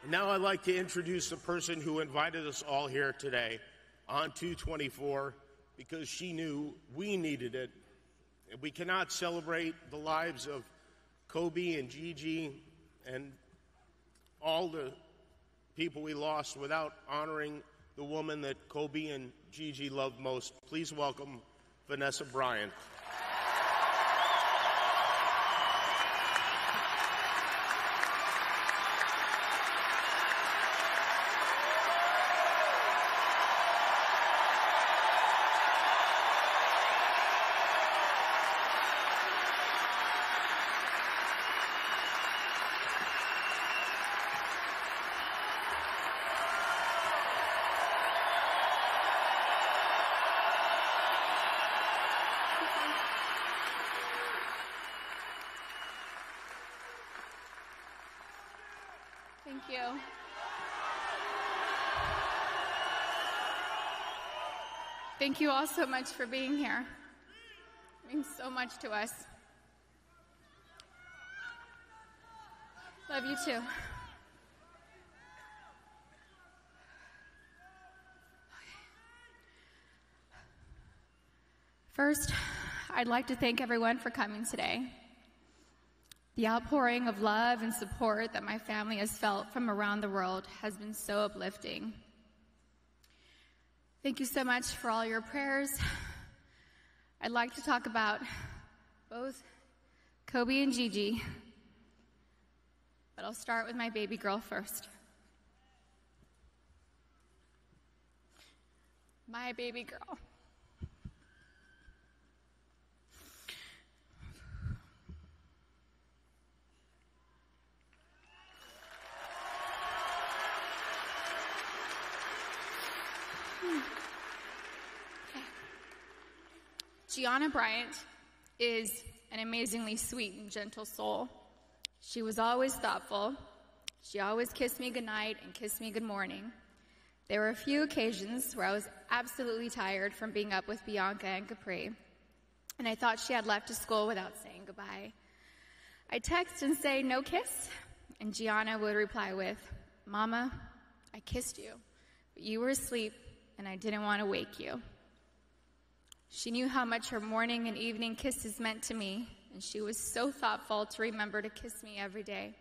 Now I'd like to introduce the person who invited us all here today on 224 because she knew we needed it. And we cannot celebrate the lives of Kobe and Gigi and all the people we lost without honoring the woman that Kobe and Gigi loved most. Please welcome Vanessa Bryant. Thank you. Thank you all so much for being here. It means so much to us. Love you too. First, I'd like to thank everyone for coming today. The outpouring of love and support that my family has felt from around the world has been so uplifting. Thank you so much for all your prayers. I'd like to talk about both Kobe and Gigi, but I'll start with my baby girl first. My baby girl. Gigi Bryant is an amazingly sweet and gentle soul. She was always thoughtful. She always kissed me goodnight and kissed me good morning. There were a few occasions where I was absolutely tired from being up with Bianca and Capri, and I thought she had left to school without saying goodbye. I'd text and say, "No kiss?" And Gianna would reply with, "Mama, I kissed you, but you were asleep and I didn't want to wake you." She knew how much her morning and evening kisses meant to me, and she was so thoughtful to remember to kiss me every day.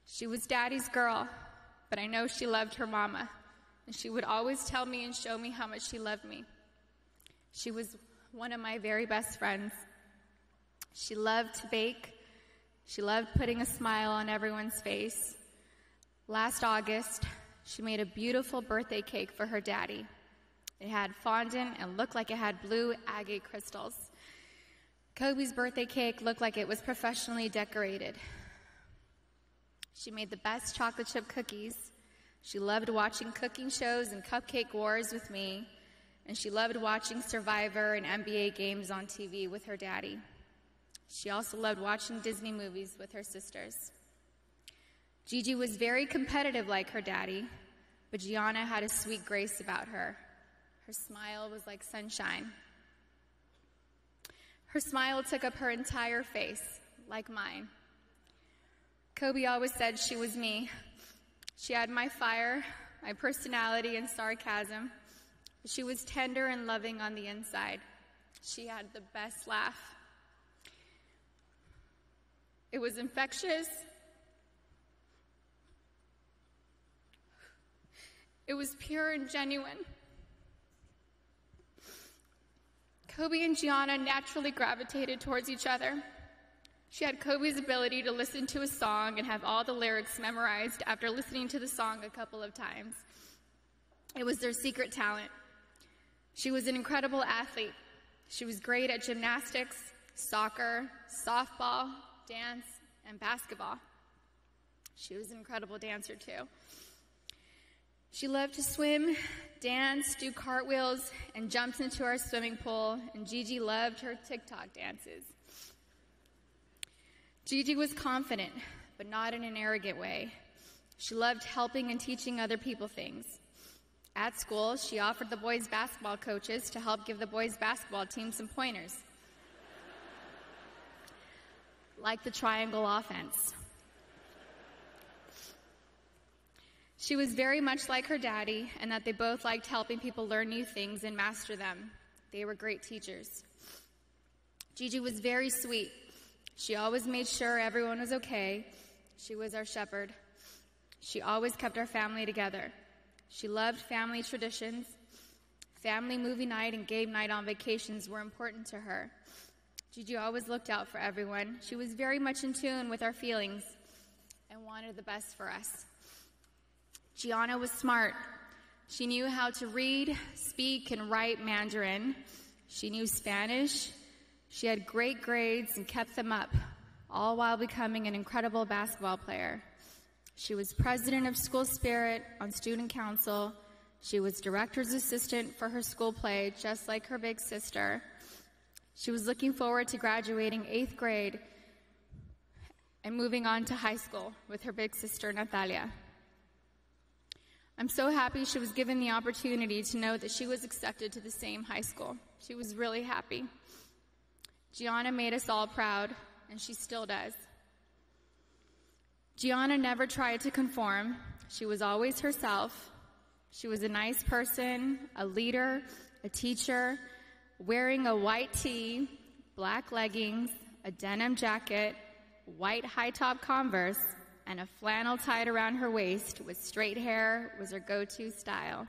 She was Daddy's girl, but I know she loved her mama, and she would always tell me and show me how much she loved me. She was one of my very best friends. She loved to bake. She loved putting a smile on everyone's face. Last August, she made a beautiful birthday cake for her daddy. It had fondant and looked like it had blue agate crystals. Kobe's birthday cake looked like it was professionally decorated. She made the best chocolate chip cookies. She loved watching cooking shows and cupcake wars with me, and she loved watching Survivor and NBA games on TV with her daddy. She also loved watching Disney movies with her sisters. Gigi was very competitive like her daddy, but Gianna had a sweet grace about her. Her smile was like sunshine. Her smile took up her entire face, like mine. Kobe always said she was me. She had my fire, my personality, and sarcasm. But she was tender and loving on the inside. She had the best laugh. It was infectious. It was pure and genuine. Kobe and Gianna naturally gravitated towards each other. She had Kobe's ability to listen to a song and have all the lyrics memorized after listening to the song a couple of times. It was their secret talent. She was an incredible athlete. She was great at gymnastics, soccer, softball, dance, and basketball. She was an incredible dancer, too. She loved to swim, dance, do cartwheels, and jumps into our swimming pool, and Gigi loved her TikTok dances. Gigi was confident, but not in an arrogant way. She loved helping and teaching other people things. At school, she offered the boys' basketball coaches to help give the boys' basketball team some pointers, like the triangle offense. She was very much like her daddy, and that they both liked helping people learn new things and master them. They were great teachers. Gigi was very sweet. She always made sure everyone was okay. She was our shepherd. She always kept our family together. She loved family traditions. Family movie night and game night on vacations were important to her. Gigi always looked out for everyone. She was very much in tune with our feelings and wanted the best for us. Gianna was smart. She knew how to read, speak, and write Mandarin. She knew Spanish. She had great grades and kept them up, all while becoming an incredible basketball player. She was president of School Spirit on student council. She was director's assistant for her school play, just like her big sister. She was looking forward to graduating 8th grade and moving on to high school with her big sister, Natalia. I'm so happy she was given the opportunity to know that she was accepted to the same high school. She was really happy. Gianna made us all proud, and she still does. Gianna never tried to conform. She was always herself. She was a nice person, a leader, a teacher, wearing a white tee, black leggings, a denim jacket, white high-top Converse, and a flannel tied around her waist with straight hair was her go-to style.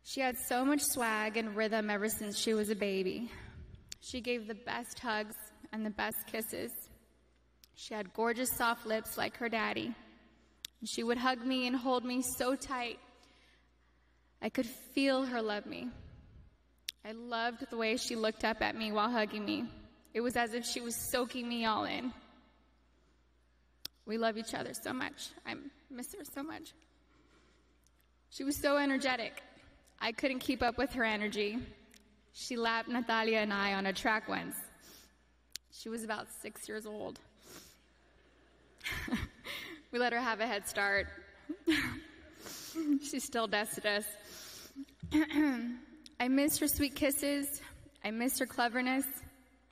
She had so much swag and rhythm ever since she was a baby. She gave the best hugs and the best kisses. She had gorgeous soft lips like her daddy. And she would hug me and hold me so tight. I could feel her love me. I loved the way she looked up at me while hugging me. It was as if she was soaking me all in. We love each other so much. I miss her so much. She was so energetic. I couldn't keep up with her energy. She lapped Natalia and I on a track once. She was about 6 years old. We let her have a head start. She still dusted us. I miss her sweet kisses. I miss her cleverness.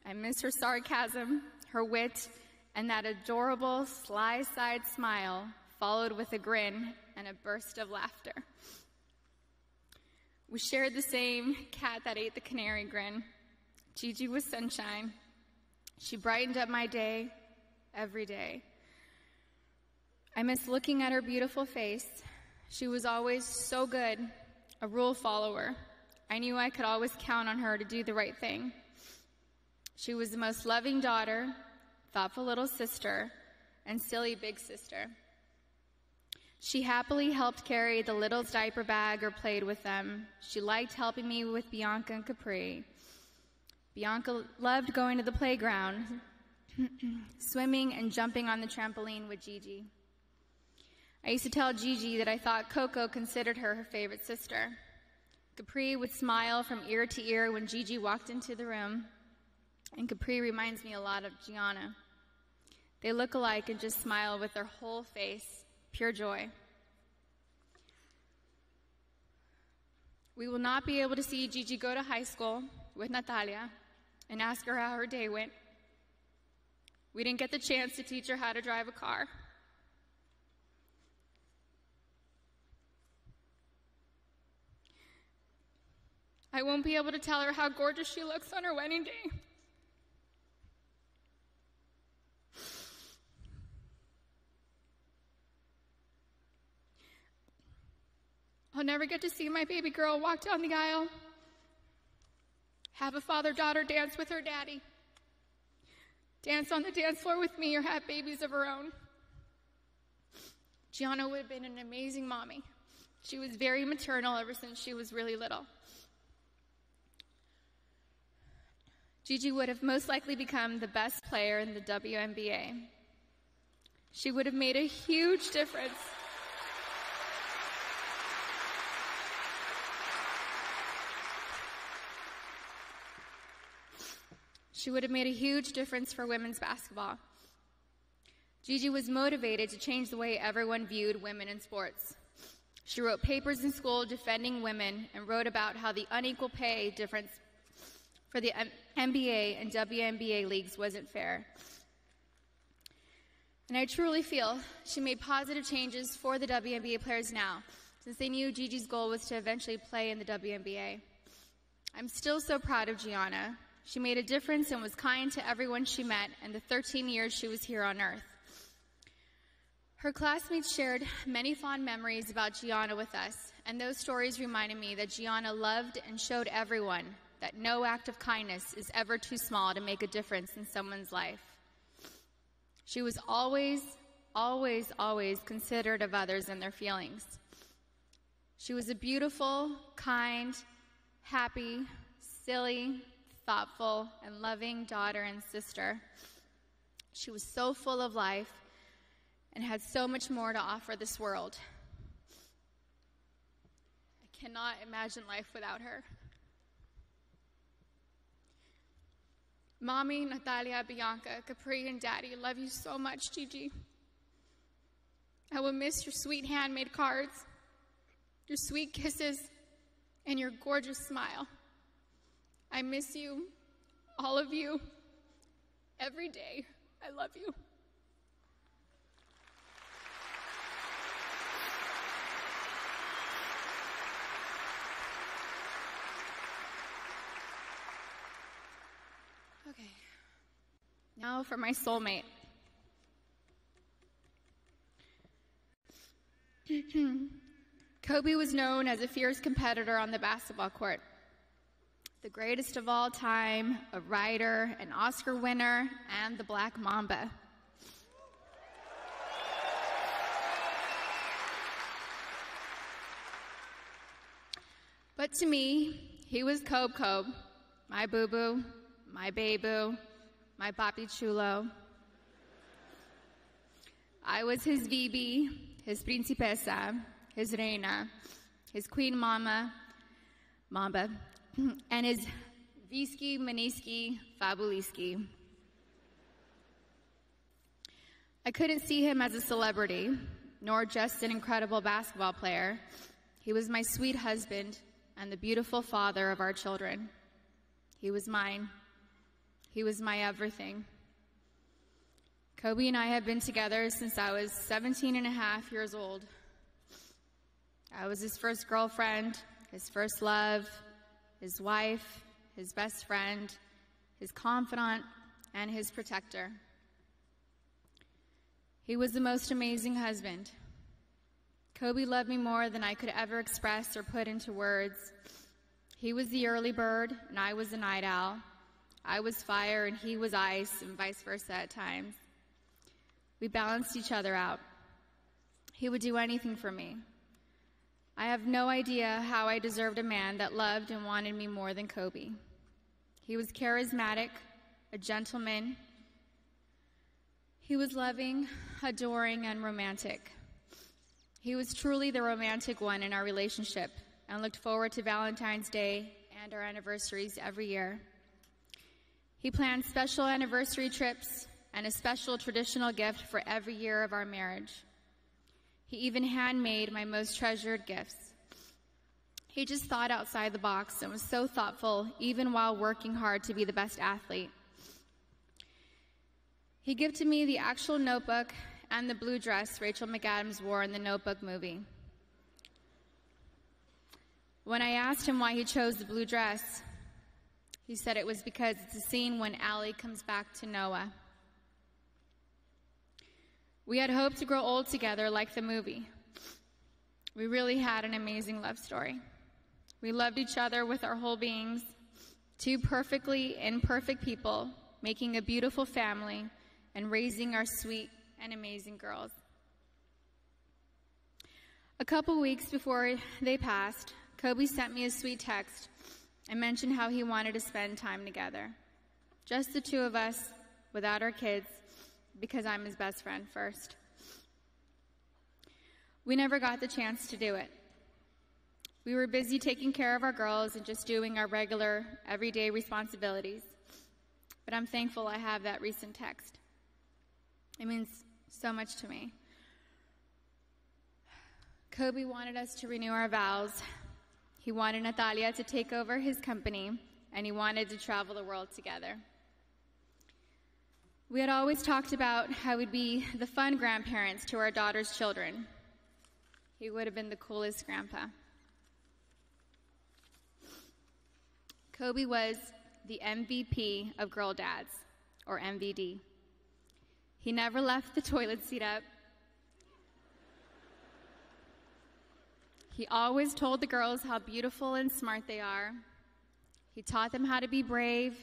I miss her sarcasm, her wit, and that adorable sly-side smile followed with a grin and a burst of laughter. We shared the same cat that ate the canary grin. Gigi was sunshine. She brightened up my day every day. I miss looking at her beautiful face. She was always so good, a rule follower. I knew I could always count on her to do the right thing. She was the most loving daughter, thoughtful little sister, and silly big sister. She happily helped carry the little's diaper bag or played with them. She liked helping me with Bianca and Capri. Bianca loved going to the playground, swimming and jumping on the trampoline with Gigi. I used to tell Gigi that I thought Coco considered her favorite sister. Capri would smile from ear to ear when Gigi walked into the room, and Capri reminds me a lot of Gianna. They look alike and just smile with their whole face, pure joy. We will not be able to see Gigi go to high school with Natalia and ask her how her day went. We didn't get the chance to teach her how to drive a car. I won't be able to tell her how gorgeous she looks on her wedding day. I'll never get to see my baby girl walk down the aisle, have a father-daughter dance with her daddy, dance on the dance floor with me, or have babies of her own. Gianna would have been an amazing mommy. She was very maternal ever since she was really little. Gigi would have most likely become the best player in the WNBA. She would have made a huge difference. She would have made a huge difference for women's basketball. Gigi was motivated to change the way everyone viewed women in sports. She wrote papers in school defending women and wrote about how the unequal pay difference for the NBA and WNBA leagues wasn't fair. And I truly feel she made positive changes for the WNBA players now, since they knew Gigi's goal was to eventually play in the WNBA. I'm still so proud of Gianna. She made a difference and was kind to everyone she met in the 13 years she was here on Earth. Her classmates shared many fond memories about Gianna with us, and those stories reminded me that Gianna loved and showed everyone that no act of kindness is ever too small to make a difference in someone's life. She was always, always, always considerate of others and their feelings. She was a beautiful, kind, happy, silly, thoughtful, and loving daughter and sister. She was so full of life and had so much more to offer this world. I cannot imagine life without her. Mommy, Natalia, Bianca, Capri, and Daddy love you so much, Gigi. I will miss your sweet handmade cards, your sweet kisses, and your gorgeous smile. I miss you, all of you, every day. I love you. Okay, now for my soulmate. Kobe was known as a fierce competitor on the basketball court. The greatest of all time, a writer, an Oscar winner, and the Black Mamba. But to me, he was Kobe, my boo-boo, my baby, my papi chulo. I was his Bibi, his principesa, his reina, his queen mamba, and his Visky, Maniski, Fabuliski. I couldn't see him as a celebrity, nor just an incredible basketball player. He was my sweet husband and the beautiful father of our children. He was mine. He was my everything. Kobe and I have been together since I was 17 and a half years old. I was his first girlfriend, his first love, his wife, his best friend, his confidant, and his protector. He was the most amazing husband. Kobe loved me more than I could ever express or put into words. He was the early bird, and I was the night owl. I was fire, and he was ice, and vice versa at times. We balanced each other out. He would do anything for me. I have no idea how I deserved a man that loved and wanted me more than Kobe. He was charismatic, a gentleman. He was loving, adoring, and romantic. He was truly the romantic one in our relationship and looked forward to Valentine's Day and our anniversaries every year. He planned special anniversary trips and a special traditional gift for every year of our marriage. He even handmade my most treasured gifts. He just thought outside the box and was so thoughtful, even while working hard to be the best athlete. He gifted me the actual notebook and the blue dress Rachel McAdams wore in the Notebook movie. When I asked him why he chose the blue dress, he said it was because it's a scene when Allie comes back to Noah. We had hoped to grow old together like the movie. We really had an amazing love story. We loved each other with our whole beings, two perfectly imperfect people, making a beautiful family and raising our sweet and amazing girls. A couple weeks before they passed, Kobe sent me a sweet text and mentioned how he wanted to spend time together. Just the two of us, without our kids, because I'm his best friend first. We never got the chance to do it. We were busy taking care of our girls and just doing our regular, everyday responsibilities. But I'm thankful I have that recent text. It means so much to me. Kobe wanted us to renew our vows. He wanted Natalia to take over his company, and he wanted to travel the world together. We had always talked about how we'd be the fun grandparents to our daughter's children. He would have been the coolest grandpa. Kobe was the MVP of girl dads, or MVD. He never left the toilet seat up. He always told the girls how beautiful and smart they are. He taught them how to be brave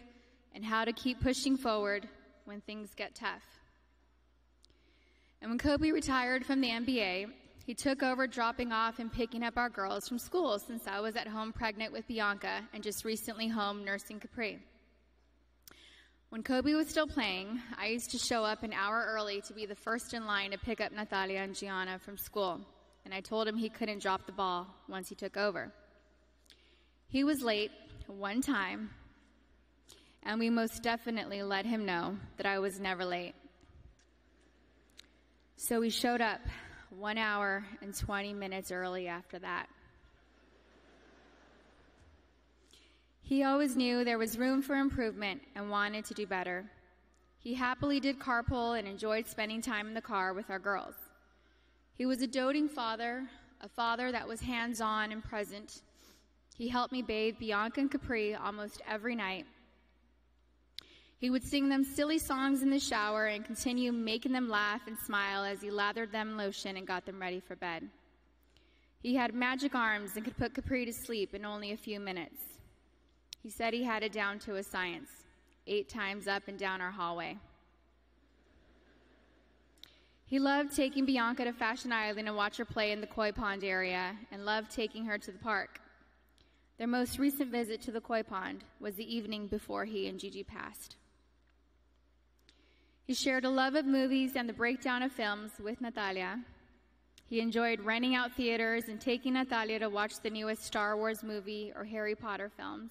and how to keep pushing forward when things get tough. And when Kobe retired from the NBA, he took over dropping off and picking up our girls from school, since I was at home pregnant with Bianca and just recently home nursing Capri. When Kobe was still playing, I used to show up an hour early to be the first in line to pick up Natalia and Gianna from school, and I told him he couldn't drop the ball once he took over. He was late one time, and we most definitely let him know that I was never late. So we showed up 1 hour and 20 minutes early after that. He always knew there was room for improvement and wanted to do better. He happily did carpool and enjoyed spending time in the car with our girls. He was a doting father, a father that was hands-on and present. He helped me bathe Bianca and Capri almost every night. He would sing them silly songs in the shower and continue making them laugh and smile as he lathered them in lotion and got them ready for bed. He had magic arms and could put Capri to sleep in only a few minutes. He said he had it down to a science, 8 times up and down our hallway. He loved taking Bianca to Fashion Island and watch her play in the koi pond area, and loved taking her to the park. Their most recent visit to the koi pond was the evening before he and Gigi passed. He shared a love of movies and the breakdown of films with Natalia. He enjoyed renting out theaters and taking Natalia to watch the newest Star Wars movie or Harry Potter films.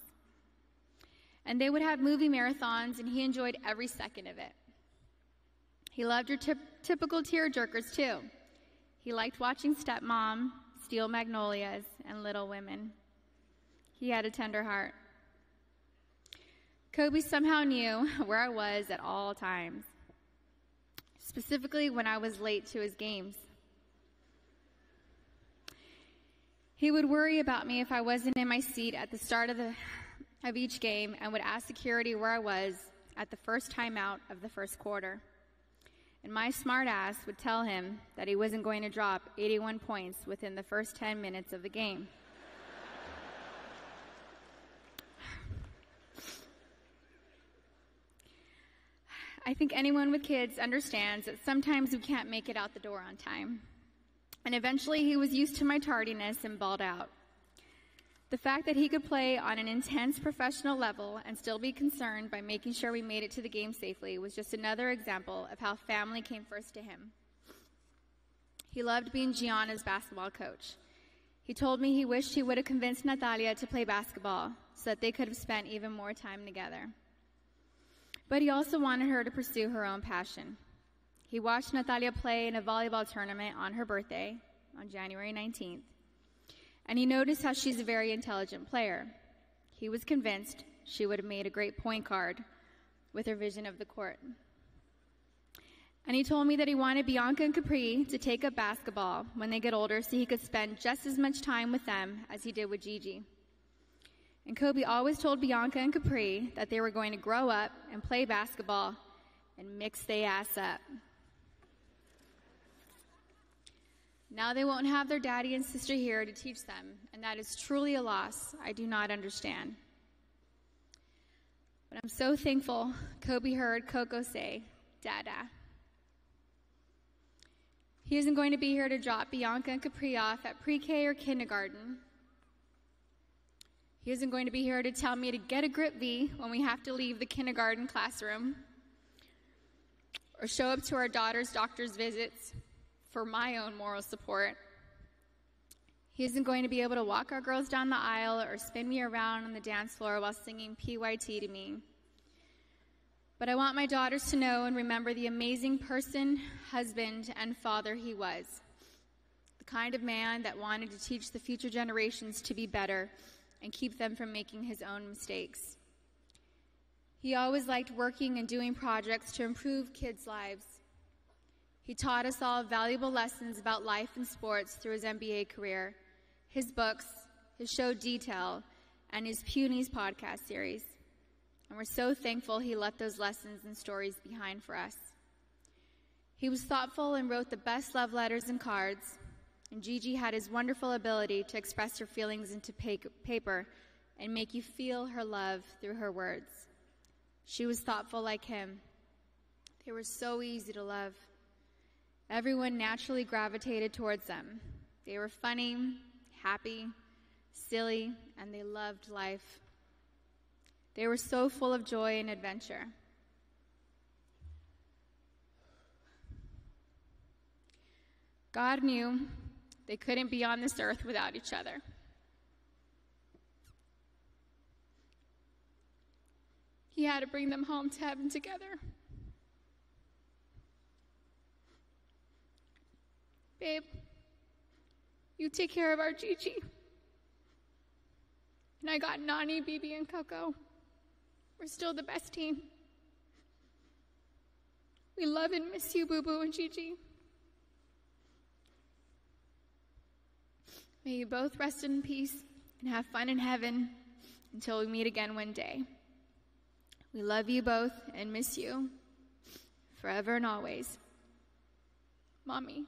And they would have movie marathons, and he enjoyed every second of it. He loved your typical tearjerkers, too. He liked watching Stepmom, Steel Magnolias, and Little Women. He had a tender heart. Kobe somehow knew where I was at all times, specifically when I was late to his games. He would worry about me if I wasn't in my seat at the start of each game, and would ask security where I was at the first timeout of the first quarter. And my smart ass would tell him that he wasn't going to drop 81 points within the first 10 minutes of the game. I think anyone with kids understands that sometimes we can't make it out the door on time. And eventually he was used to my tardiness and balled out. The fact that he could play on an intense professional level and still be concerned by making sure we made it to the game safely was just another example of how family came first to him. He loved being Gianna's basketball coach. He told me he wished he would have convinced Natalia to play basketball so that they could have spent even more time together. But he also wanted her to pursue her own passion. He watched Natalia play in a volleyball tournament on her birthday, on January 19th, and he noticed how she's a very intelligent player. He was convinced she would have made a great point guard with her vision of the court. And he told me that he wanted Bianca and Capri to take up basketball when they get older so he could spend just as much time with them as he did with Gigi. And Kobe always told Bianca and Capri that they were going to grow up and play basketball and mix their ass up. Now they won't have their daddy and sister here to teach them, and that is truly a loss I do not understand. But I'm so thankful Kobe heard Coco say, "Dada." He isn't going to be here to drop Bianca and Capri off at pre-K or kindergarten. He isn't going to be here to tell me to get a grip V when we have to leave the kindergarten classroom, or show up to our daughter's doctor's visits for my own moral support. He isn't going to be able to walk our girls down the aisle or spin me around on the dance floor while singing PYT to me. But I want my daughters to know and remember the amazing person, husband, and father he was. The kind of man that wanted to teach the future generations to be better and keep them from making his own mistakes. He always liked working and doing projects to improve kids' lives. He taught us all valuable lessons about life and sports through his NBA career, his books, his show Detail, and his Punies podcast series. And we're so thankful he left those lessons and stories behind for us. He was thoughtful and wrote the best love letters and cards, and Gigi had his wonderful ability to express her feelings into paper and make you feel her love through her words. She was thoughtful like him. They were so easy to love. Everyone naturally gravitated towards them. They were funny, happy, silly, and they loved life. They were so full of joy and adventure. God knew they couldn't be on this earth without each other. He had to bring them home to heaven together. Babe, you take care of our Gigi. And I got Nani, Bibi, and Coco. We're still the best team. We love and miss you, Boo Boo and Gigi. May you both rest in peace and have fun in heaven until we meet again one day. We love you both and miss you forever and always. Mommy.